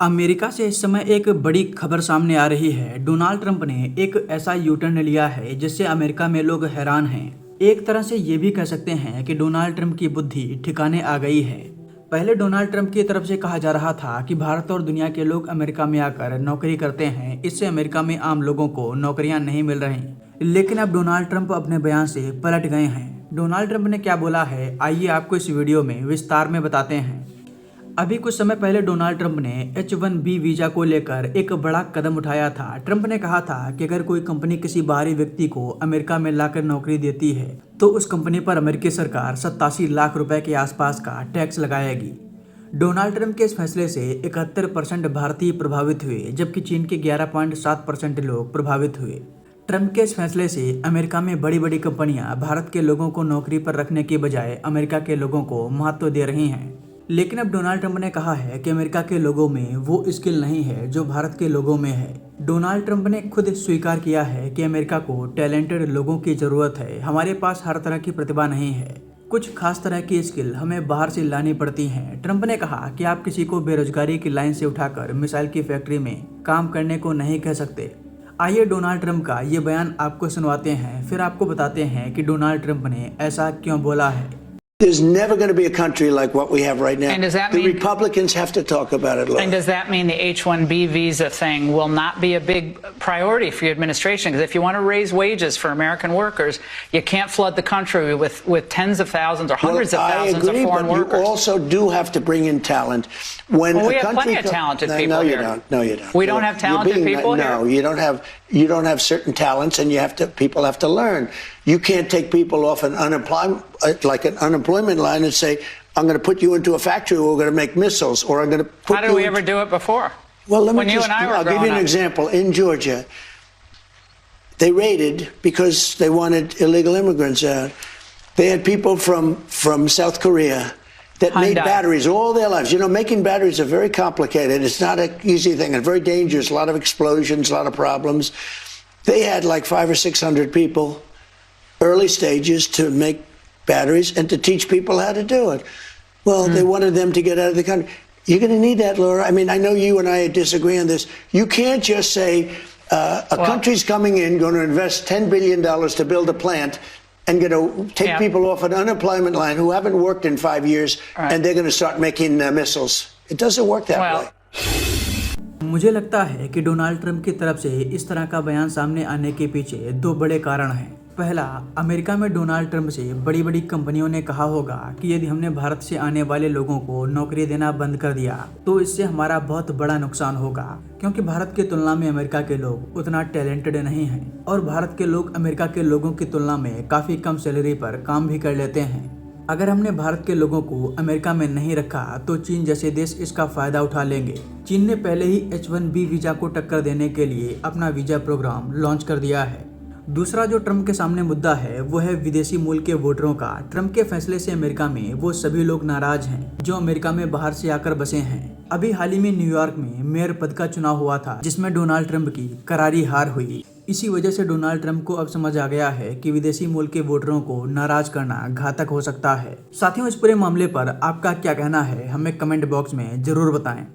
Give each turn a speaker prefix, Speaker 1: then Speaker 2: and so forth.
Speaker 1: America से इस समय एक बड़ी खबर सामने आ रही है। डोनाल्ड ट्रंप ने एक ऐसा यू टर्न लिया है जिससे अमेरिका में लोग हैरान हैं। एक तरह से ये भी कह सकते हैं कि डोनाल्ड ट्रंप की बुद्धि ठिकाने आ गई है। पहले डोनाल्ड ट्रंप की तरफ से कहा जा रहा था कि भारत और दुनिया के लोग अमेरिका में आकर नौकरी करते हैं, इससे अमेरिका में आम लोगों को नौकरियां नहीं मिल रही। लेकिन अब डोनाल्ड ट्रंप अपने बयान से पलट गए हैं। डोनाल्ड ट्रंप ने क्या बोला है, आइए आपको इस वीडियो में विस्तार में बताते हैं। अभी कुछ समय पहले डोनाल्ड ट्रंप ने H-1B वीजा को लेकर एक बड़ा कदम उठाया था। ट्रंप ने कहा था कि अगर कोई कंपनी किसी बाहरी व्यक्ति को अमेरिका में लाकर नौकरी देती है तो उस कंपनी पर अमेरिकी सरकार 87 लाख रुपए के आसपास का टैक्स लगाएगी। डोनाल्ड ट्रंप के इस फैसले से 71% भारतीय प्रभावित हुए, जबकि चीन के 11.7% लोग प्रभावित हुए। ट्रंप के इस फैसले से अमेरिका में बड़ी बड़ी कंपनियां भारत के लोगों को नौकरी पर रखने के बजाय अमेरिका के लोगों को महत्व दे रही हैं। लेकिन अब डोनाल्ड ट्रंप ने कहा है कि अमेरिका के लोगों में वो स्किल नहीं है जो भारत के लोगों में है। डोनाल्ड ट्रंप ने खुद स्वीकार किया है कि अमेरिका को टैलेंटेड लोगों की जरूरत है। हमारे पास हर तरह की प्रतिभा नहीं है, कुछ खास तरह की स्किल हमें बाहर से लानी पड़ती हैं। ट्रंप ने कहा कि आप किसी को बेरोजगारी की लाइन से उठाकर मिसाइल की फैक्ट्री में काम करने को नहीं कह सकते। आइए डोनाल्ड ट्रंप का ये बयान आपको सुनवाते हैं, फिर आपको बताते हैं कि डोनाल्ड ट्रंप ने ऐसा क्यों बोला है।
Speaker 2: There's never going to be a country like what we have right now.
Speaker 3: And does that
Speaker 2: the
Speaker 3: mean,
Speaker 2: Republicans have to talk about it, Laura.
Speaker 3: And does that mean the H-1B visa thing will not be a big priority for your administration? Because if you want to raise wages for American workers, you can't flood the country with tens of thousands or hundreds of thousands of foreign workers.
Speaker 2: You also do have to bring in talent. When
Speaker 3: we have plenty of talented people
Speaker 2: here.
Speaker 3: No,
Speaker 2: you don't. No, you don't.
Speaker 3: We don't have talented people here?
Speaker 2: No, you don't have certain talents, and people have to learn. You can't take people off an unemployment line and say, I'm going to put you into a factory where we're going to make missiles, or I'm going to put
Speaker 3: How did we ever do it before?
Speaker 2: Well,
Speaker 3: I'll
Speaker 2: give you an example. In Georgia, they raided because they wanted illegal immigrants out. They had people from South Korea that made batteries all their lives. You know, making batteries are very complicated. It's not an easy thing and very dangerous. A lot of explosions, a lot of problems. They had like 500 or 600 people, early stages, to make batteries and to teach people how to do it. Well, they wanted them to get out of the country. You're going to need that, Laura. I mean, I know you and I disagree on this. You can't just say a country's coming in, going to invest $10 billion to build a plant, and going to take people off an unemployment line who haven't worked in 5 years, and they're going to start making missiles. It doesn't work that way.
Speaker 1: मुझे लगता है कि Donald Trump की तरफ से इस तरह का बयान सामने आने के पीछे दो बड़े कारण हैं। पहला, अमेरिका में डोनाल्ड ट्रंप से बड़ी बड़ी कंपनियों ने कहा होगा कि यदि हमने भारत से आने वाले लोगों को नौकरी देना बंद कर दिया तो इससे हमारा बहुत बड़ा नुकसान होगा, क्योंकि भारत की तुलना में अमेरिका के लोग उतना टैलेंटेड नहीं हैं और भारत के लोग अमेरिका के लोगों की तुलना में काफ़ी कम सैलरी पर काम भी कर लेते हैं। अगर हमने भारत के लोगों को अमेरिका में नहीं रखा तो चीन जैसे देश इसका फायदा उठा लेंगे। चीन ने पहले ही H-1B वीजा को टक्कर देने के लिए अपना वीजा प्रोग्राम लॉन्च कर दिया है। दूसरा जो ट्रंप के सामने मुद्दा है वो है विदेशी मूल के वोटरों का। ट्रंप के फैसले से अमेरिका में वो सभी लोग नाराज हैं जो अमेरिका में बाहर से आकर बसे हैं। अभी हाल ही में न्यूयॉर्क में मेयर पद का चुनाव हुआ था जिसमें डोनाल्ड ट्रंप की करारी हार हुई। इसी वजह से डोनाल्ड ट्रंप को अब समझ आ गया है कि विदेशी मूल के वोटरों को नाराज करना घातक हो सकता है। साथियों, इस पूरे मामले पर आपका क्या कहना है, हमें कमेंट बॉक्स में जरूर बताएं।